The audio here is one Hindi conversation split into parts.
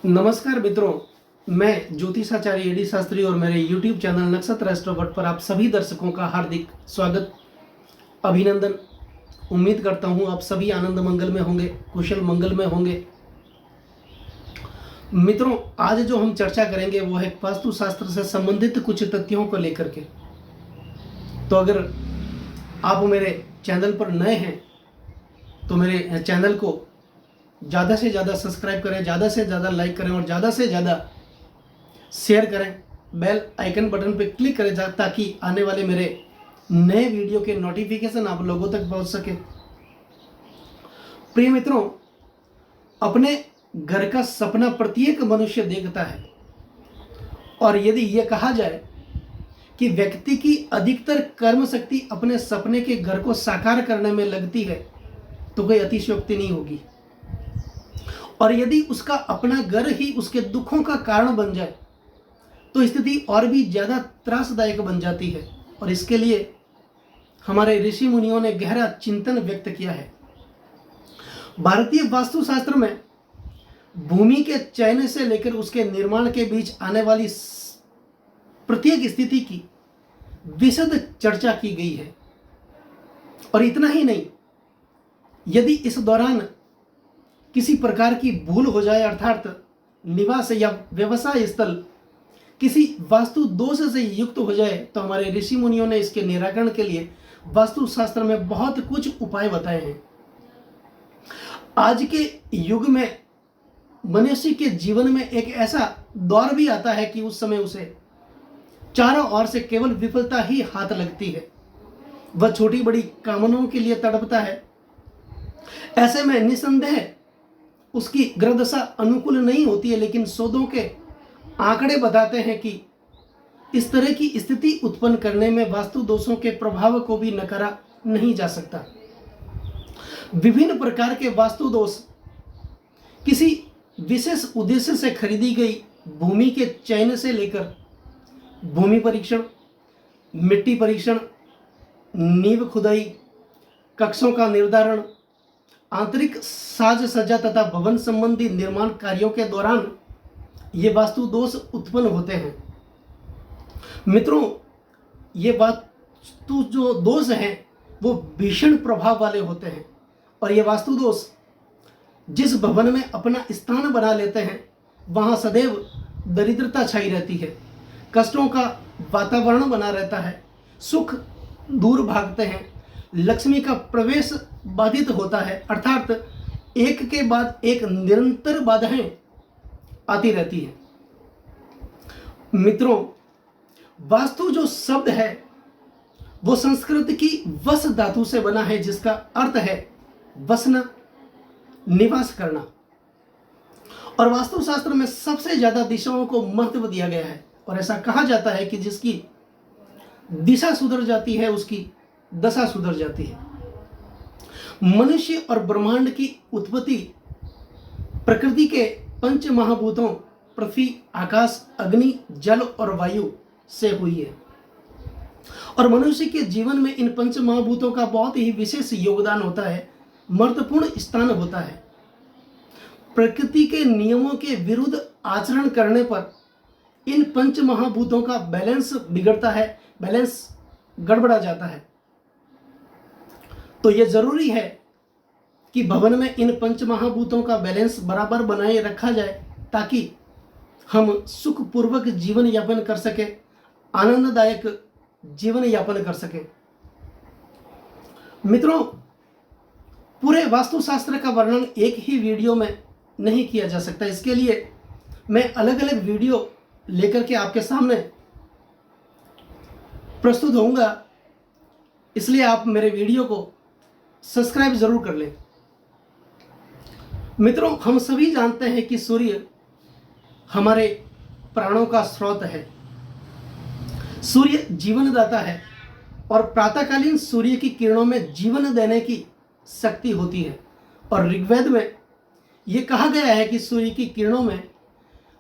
नमस्कार मित्रों, मैं ज्योतिषाचार्य एडी शास्त्री और मेरे YouTube चैनल नक्षत्र एस्ट्रोवर्ट पर आप सभी दर्शकों का हार्दिक स्वागत, अभिनंदन। उम्मीद करता हूं आप सभी आनंद मंगल में होंगे, कुशल मंगल में होंगे। मित्रों, आज जो हम चर्चा करेंगे वो है वास्तुशास्त्र से संबंधित कुछ तथ्यों को लेकर के। तो अगर आप मेरे चैनल पर नए हैं तो मेरे चैनल को ज़्यादा से ज़्यादा सब्सक्राइब करें, ज़्यादा से ज़्यादा लाइक करें और ज़्यादा से ज़्यादा शेयर करें। बेल आइकन बटन पर क्लिक करें ताकि आने वाले मेरे नए वीडियो के नोटिफिकेशन आप लोगों तक पहुंच सके। प्रिय मित्रों, अपने घर का सपना प्रत्येक मनुष्य देखता है और यदि यह कहा जाए कि व्यक्ति की अधिकतर कर्म शक्ति अपने सपने के घर को साकार करने में लगती है तो कोई अतिशयोक्ति नहीं होगी। और यदि उसका अपना घर ही उसके दुखों का कारण बन जाए तो स्थिति और भी ज्यादा त्रासदायक बन जाती है। और इसके लिए हमारे ऋषि मुनियों ने गहरा चिंतन व्यक्त किया है। भारतीय वास्तुशास्त्र में भूमि के चयन से लेकर उसके निर्माण के बीच आने वाली प्रत्येक स्थिति की विशद चर्चा की गई है। और इतना ही नहीं, यदि इस दौरान किसी प्रकार की भूल हो जाए, अर्थात निवास या व्यवसाय स्थल किसी वास्तु दोष से युक्त हो जाए, तो हमारे ऋषि मुनियों ने इसके निराकरण के लिए वास्तुशास्त्र में बहुत कुछ उपाय बताए हैं। आज के युग में मनुष्य के जीवन में एक ऐसा दौर भी आता है कि उस समय उसे चारों ओर से केवल विफलता ही हाथ लगती है। वह छोटी बड़ी कामनाओं के लिए तड़पता है। ऐसे में निसंदेह उसकी ग्रहदशा अनुकूल नहीं होती है, लेकिन शोधों के आंकड़े बताते हैं कि इस तरह की स्थिति उत्पन्न करने में वास्तु दोषों के प्रभाव को भी नकारा नहीं जा सकता। विभिन्न प्रकार के वास्तु दोष किसी विशेष उद्देश्य से खरीदी गई भूमि के चयन से लेकर भूमि परीक्षण, मिट्टी परीक्षण, नींव खुदाई, कक्षों का निर्धारण, आंतरिक साज सज्जा तथा भवन संबंधी निर्माण कार्यों के दौरान ये वास्तु दोष उत्पन्न होते हैं। मित्रों, ये वास्तु जो दोष हैं वो भीषण प्रभाव वाले होते हैं। और ये वास्तु दोष जिस भवन में अपना स्थान बना लेते हैं वहाँ सदैव दरिद्रता छाई रहती है, कष्टों का वातावरण बना रहता है, सुख दूर भागते हैं, लक्ष्मी का प्रवेश बाधित होता है, अर्थात एक के बाद एक निरंतर बाधाएं आती रहती है। मित्रों, वास्तु जो शब्द है वो संस्कृत की वस धातु से बना है, जिसका अर्थ है बसना, निवास करना। और वास्तुशास्त्र में सबसे ज्यादा दिशाओं को महत्व दिया गया है। और ऐसा कहा जाता है कि जिसकी दिशा सुधर जाती है उसकी दशा सुधर जाती है। मनुष्य और ब्रह्मांड की उत्पत्ति प्रकृति के पंच महाभूतों पृथ्वी, आकाश, अग्नि, जल और वायु से हुई है। और मनुष्य के जीवन में इन पंच महाभूतों का बहुत ही विशेष योगदान होता है, महत्वपूर्ण स्थान होता है। प्रकृति के नियमों के विरुद्ध आचरण करने पर इन पंच महाभूतों का बैलेंस बिगड़ता है, बैलेंस गड़बड़ा जाता है। तो यह जरूरी है कि भवन में इन पंच महाभूतों का बैलेंस बराबर बनाए रखा जाए ताकि हम सुखपूर्वक जीवन यापन कर सके, आनंददायक जीवन यापन कर सके। मित्रों, पूरे वास्तुशास्त्र का वर्णन एक ही वीडियो में नहीं किया जा सकता। इसके लिए मैं अलग अलग वीडियो लेकर के आपके सामने प्रस्तुत होऊंगा, इसलिए आप मेरे वीडियो को सब्सक्राइब जरूर कर लें। मित्रों, हम सभी जानते हैं कि सूर्य हमारे प्राणों का स्रोत है। सूर्य जीवनदाता है और प्रातःकालीन सूर्य की किरणों में जीवन देने की शक्ति होती है। और ऋग्वेद में यह कहा गया है कि सूर्य की किरणों में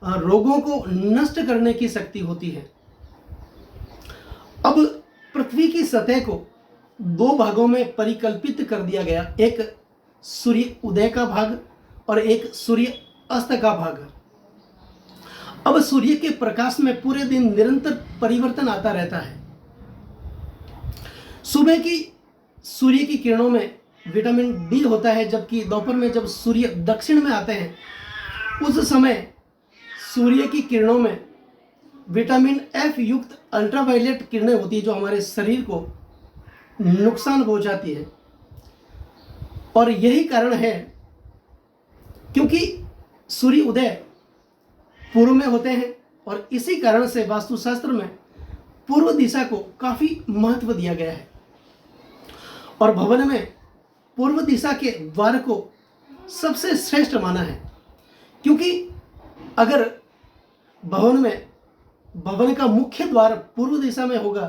रोगों को नष्ट करने की शक्ति होती है। अब पृथ्वी की सतह को दो भागों में परिकल्पित कर दिया गया, एक सूर्य उदय का भाग और एक सूर्य अस्त का भाग। अब सूर्य के प्रकाश में पूरे दिन निरंतर परिवर्तन आता रहता है। सुबह की सूर्य की किरणों में विटामिन डी होता है, जबकि दोपहर में जब सूर्य दक्षिण में आते हैं उस समय सूर्य की किरणों में विटामिन एफ युक्त अल्ट्रावायलेट किरणें होती है, जो हमारे शरीर को नुकसान पहुंचाती है। और यही कारण है क्योंकि सूर्य उदय पूर्व में होते हैं, और इसी कारण से वास्तुशास्त्र में पूर्व दिशा को काफी महत्व दिया गया है। और भवन में पूर्व दिशा के द्वार को सबसे श्रेष्ठ माना है, क्योंकि अगर भवन का मुख्य द्वार पूर्व दिशा में होगा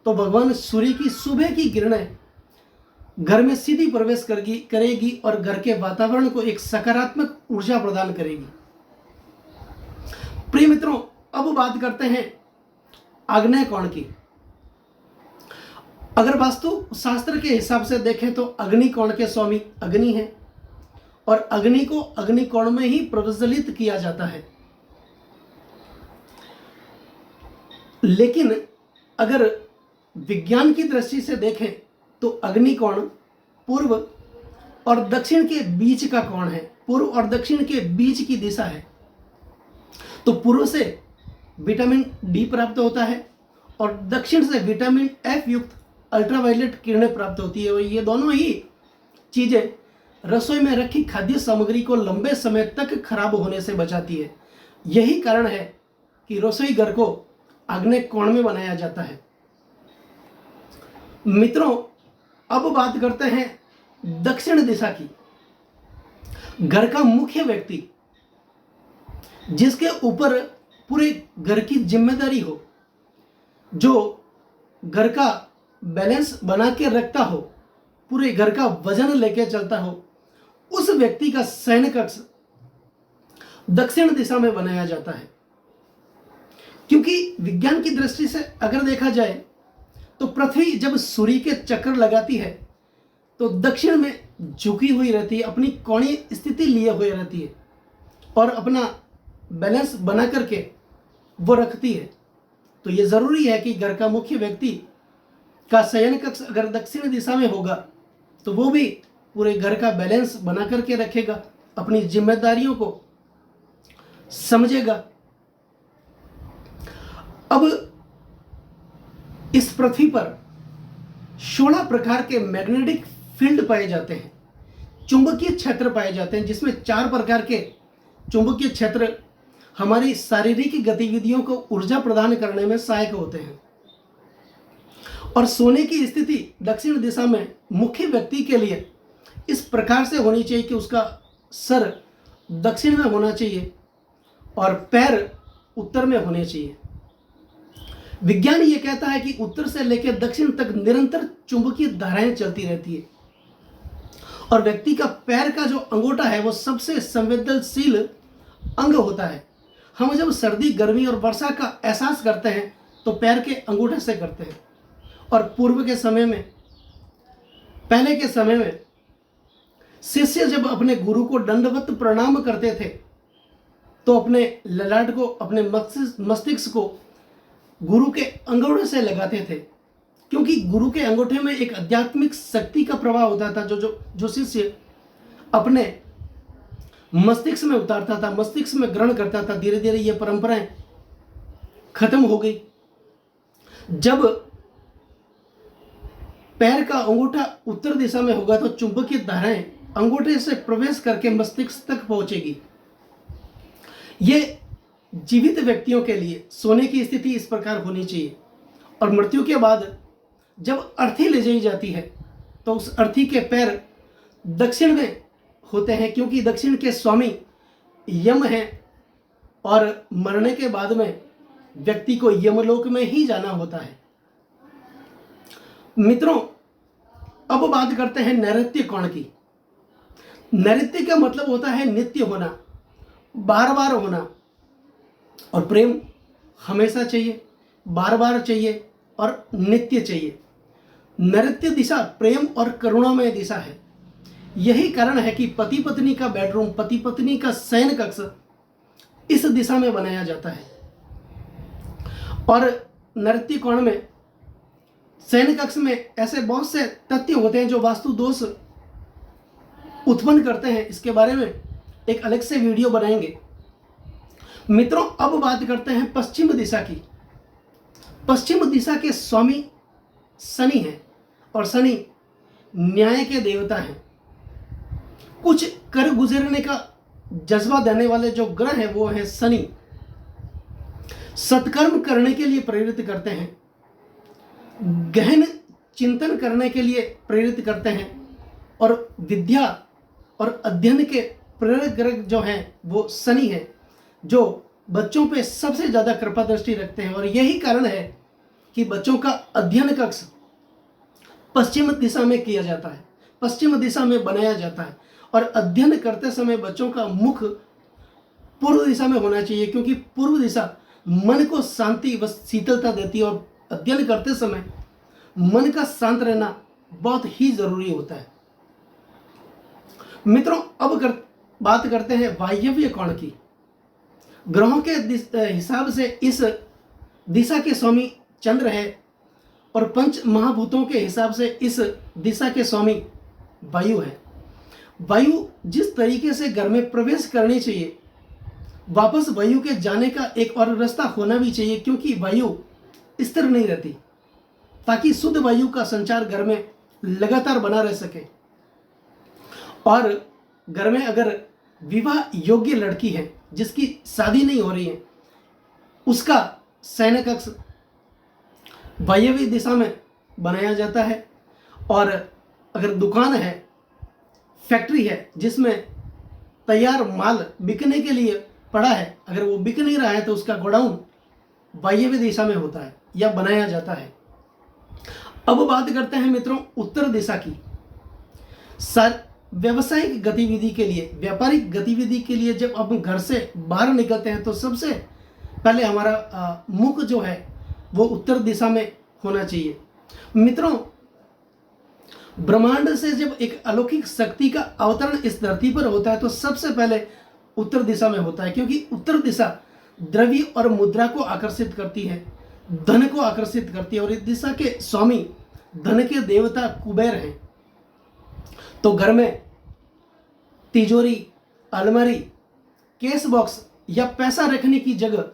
तो भगवान सूर्य की सुबह की किरणें घर में सीधी प्रवेश करेगी और घर के वातावरण को एक सकारात्मक ऊर्जा प्रदान करेगी। प्रिय मित्रों, अब बात करते हैं आग्नेय कोण की। अगर वास्तु शास्त्र के हिसाब से देखें तो अग्नि कोण के स्वामी अग्नि हैं, और अग्नि को अग्नि कोण में ही प्रज्वलित किया जाता है। लेकिन अगर विज्ञान की दृष्टि से देखें तो अग्नि कोण पूर्व और दक्षिण के बीच का कोण है, पूर्व और दक्षिण के बीच की दिशा है। तो पूर्व से विटामिन डी प्राप्त होता है और दक्षिण से विटामिन एफ युक्त अल्ट्रावायलेट किरणें प्राप्त होती है। और ये दोनों ही चीजें रसोई में रखी खाद्य सामग्री को लंबे समय तक खराब होने से बचाती है। यही कारण है कि रसोई घर को आग्नेय कोण में बनाया जाता है। मित्रों, अब बात करते हैं दक्षिण दिशा की। घर का मुख्य व्यक्ति जिसके ऊपर पूरे घर की जिम्मेदारी हो, जो घर का बैलेंस बना के रखता हो, पूरे घर का वजन लेके चलता हो, उस व्यक्ति का शयन कक्ष दक्षिण दिशा में बनाया जाता है। क्योंकि विज्ञान की दृष्टि से अगर देखा जाए तो पृथ्वी जब सूर्य के चक्कर लगाती है तो दक्षिण में झुकी हुई रहती है, अपनी कोणीय स्थिति लिए हुए रहती है और अपना बैलेंस बना करके वो रखती है। तो ये जरूरी है कि घर का मुख्य व्यक्ति का शयन कक्ष अगर दक्षिण दिशा में होगा तो वो भी पूरे घर का बैलेंस बना करके रखेगा, अपनी जिम्मेदारियों को समझेगा। अब इस पृथ्वी पर 16 प्रकार के मैग्नेटिक फील्ड पाए जाते हैं, चुंबकीय क्षेत्र पाए जाते हैं, जिसमें 4 प्रकार के चुंबकीय क्षेत्र हमारी शारीरिक गतिविधियों को ऊर्जा प्रदान करने में सहायक होते हैं। और सोने की स्थिति दक्षिण दिशा में मुख्य व्यक्ति के लिए इस प्रकार से होनी चाहिए कि उसका सर दक्षिण में होना चाहिए और पैर उत्तर में होने चाहिए। विज्ञान ये कहता है कि उत्तर से लेकर दक्षिण तक निरंतर चुंबकीय धाराएं चलती रहती है और व्यक्ति का पैर का जो अंगूठा है वो सबसे संवेदनशील अंग होता है। हम जब सर्दी, गर्मी और वर्षा का एहसास करते हैं तो पैर के अंगूठे से करते हैं। और पूर्व के समय में, पहले के समय में शिष्य जब अपने गुरु को दंडवत प्रणाम करते थे तो अपने ललाट को, अपने मस्तिष्क को गुरु के अंगूठे से लगाते थे, क्योंकि गुरु के अंगूठे में एक आध्यात्मिक शक्ति का प्रभाव होता था जो शिष्य अपने मस्तिष्क में उतारता था, मस्तिष्क में ग्रहण करता था। धीरे धीरे ये परंपराएं खत्म हो गई। जब पैर का अंगूठा उत्तर दिशा में होगा तो चुंबकीय धाराएं अंगूठे से प्रवेश करके मस्तिष्क तक पहुंचेगी। ये जीवित व्यक्तियों के लिए सोने की स्थिति इस प्रकार होनी चाहिए। और मृत्यु के बाद जब अर्थी ले जाई जाती है तो उस अर्थी के पैर दक्षिण में होते हैं, क्योंकि दक्षिण के स्वामी यम हैं और मरने के बाद में व्यक्ति को यमलोक में ही जाना होता है। मित्रों, अब बात करते हैं नैऋत्य कोण की। नैऋत्य का मतलब होता है नित्य होना, बार बार होना, और प्रेम हमेशा चाहिए, बार बार चाहिए और नित्य चाहिए। नैऋत्य दिशा प्रेम और करुणामय दिशा है। यही कारण है कि पति पत्नी का बेडरूम, पति पत्नी का शयन कक्ष इस दिशा में बनाया जाता है। और नैऋत्य कोण में शयन कक्ष में ऐसे बहुत से तथ्य होते हैं जो वास्तु दोष उत्पन्न करते हैं। इसके बारे में एक अलग से वीडियो बनाएंगे। मित्रों, अब बात करते हैं पश्चिम दिशा की। पश्चिम दिशा के स्वामी शनि हैं और शनि न्याय के देवता हैं। कुछ कर गुजरने का जज्बा देने वाले जो ग्रह हैं वो है शनि। सत्कर्म करने के लिए प्रेरित करते हैं, गहन चिंतन करने के लिए प्रेरित करते हैं और विद्या और अध्ययन के प्रेरक ग्रह जो हैं वो शनि है, जो बच्चों पे सबसे ज़्यादा कृपा दृष्टि रखते हैं। और यही कारण है कि बच्चों का अध्ययन कक्ष पश्चिम दिशा में किया जाता है, पश्चिम दिशा में बनाया जाता है। और अध्ययन करते समय बच्चों का मुख पूर्व दिशा में होना चाहिए, क्योंकि पूर्व दिशा मन को शांति व शीतलता देती है और अध्ययन करते समय मन का शांत रहना बहुत ही जरूरी होता है। मित्रों, अब बात करते हैं वायव्य कोण की। ग्रहों के हिसाब से इस दिशा के स्वामी चंद्र है और पंच महाभूतों के हिसाब से इस दिशा के स्वामी वायु है। वायु जिस तरीके से घर में प्रवेश करनी चाहिए, वापस वायु के जाने का एक और रास्ता होना भी चाहिए, क्योंकि वायु स्थिर नहीं रहती, ताकि शुद्ध वायु का संचार घर में लगातार बना रह सके। और घर में अगर विवाह योग्य लड़की है जिसकी शादी नहीं हो रही है, उसका शयन कक्ष वायव्य दिशा में बनाया जाता है। और अगर दुकान है, फैक्ट्री है जिसमें तैयार माल बिकने के लिए पड़ा है, अगर वो बिक नहीं रहा है तो उसका गोडाउन वायव्य दिशा में होता है या बनाया जाता है। अब बात करते हैं मित्रों उत्तर दिशा की। व्यावसायिक गतिविधि के लिए, व्यापारिक गतिविधि के लिए जब हम घर से बाहर निकलते हैं तो सबसे पहले हमारा मुख जो है वो उत्तर दिशा में होना चाहिए। मित्रों, ब्रह्मांड से जब एक अलौकिक शक्ति का अवतरण इस धरती पर होता है तो सबसे पहले उत्तर दिशा में होता है, क्योंकि उत्तर दिशा द्रव्य और मुद्रा को आकर्षित करती है, धन को आकर्षित करती है। और इस दिशा के स्वामी धन के देवता कुबेर हैं। तो घर में तिजोरी, अलमारी, केस बॉक्स या पैसा रखने की जगह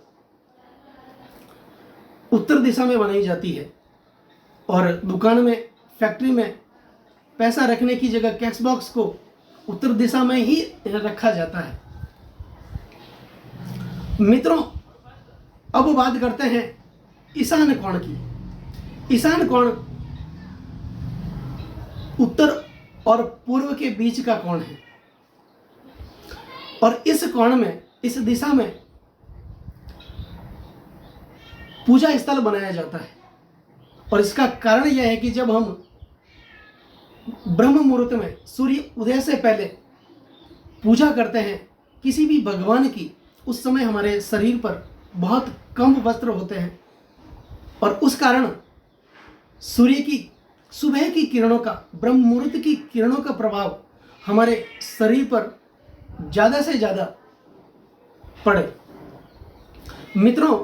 उत्तर दिशा में बनाई जाती है। और दुकान में, फैक्ट्री में पैसा रखने की जगह कैश बॉक्स को उत्तर दिशा में ही रखा जाता है। मित्रों, अब बात करते हैं ईशान कोण की। ईशान कोण उत्तर और पूर्व के बीच का कोण है और इस कोण में, इस दिशा में पूजा स्थल बनाया जाता है। और इसका कारण यह है कि जब हम ब्रह्म मुहूर्त में सूर्य उदय से पहले पूजा करते हैं किसी भी भगवान की, उस समय हमारे शरीर पर बहुत कम वस्त्र होते हैं और उस कारण सूर्य की सुबह की किरणों का, ब्रह्म मुहूर्त की किरणों का प्रभाव हमारे शरीर पर ज़्यादा से ज़्यादा पड़े। मित्रों,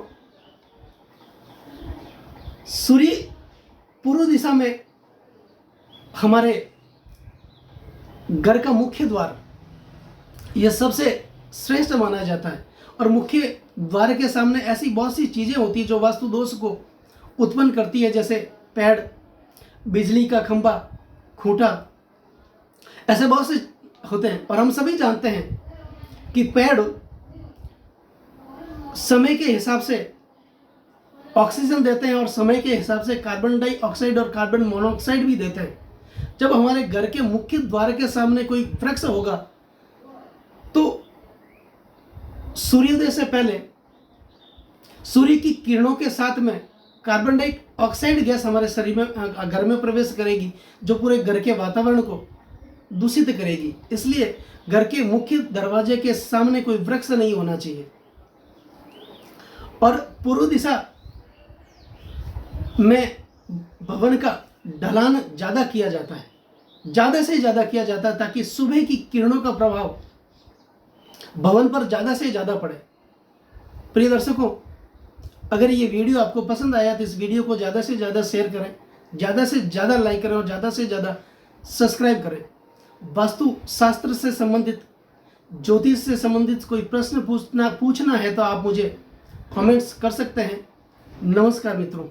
सूर्य पूर्व दिशा में हमारे घर का मुख्य द्वार, यह सबसे श्रेष्ठ माना जाता है। और मुख्य द्वार के सामने ऐसी बहुत सी चीज़ें होती हैं जो वास्तु दोष को उत्पन्न करती है, जैसे पेड़, बिजली का खंभा, खूंटा, ऐसे बहुत से होते हैं। और हम सभी जानते हैं कि पेड़ समय के हिसाब से ऑक्सीजन देते हैं और समय के हिसाब से कार्बन डाइऑक्साइड और कार्बन मोनोऑक्साइड भी देते हैं। जब हमारे घर के मुख्य द्वार के सामने कोई वृक्ष होगा तो सूर्योदय से पहले सूर्य की किरणों के साथ में कार्बन डाइऑक्साइड गैस हमारे शरीर में, घर में प्रवेश करेगी, जो पूरे घर के वातावरण को दूषित करेगी। इसलिए घर के मुख्य दरवाजे के सामने कोई वृक्ष नहीं होना चाहिए। और पूर्व दिशा में भवन का ढलान ज़्यादा किया जाता है, ज़्यादा से ज़्यादा किया जाता है, ताकि सुबह की किरणों का प्रभाव भवन पर ज़्यादा से ज़्यादा पड़े। प्रिय दर्शकों, अगर ये वीडियो आपको पसंद आया तो इस वीडियो को ज़्यादा से ज़्यादा शेयर करें, ज़्यादा से ज़्यादा लाइक करें और ज़्यादा से ज़्यादा सब्सक्राइब करें। वास्तु शास्त्र से संबंधित, ज्योतिष से संबंधित कोई प्रश्न पूछना है तो आप मुझे कमेंट्स कर सकते हैं। नमस्कार मित्रों।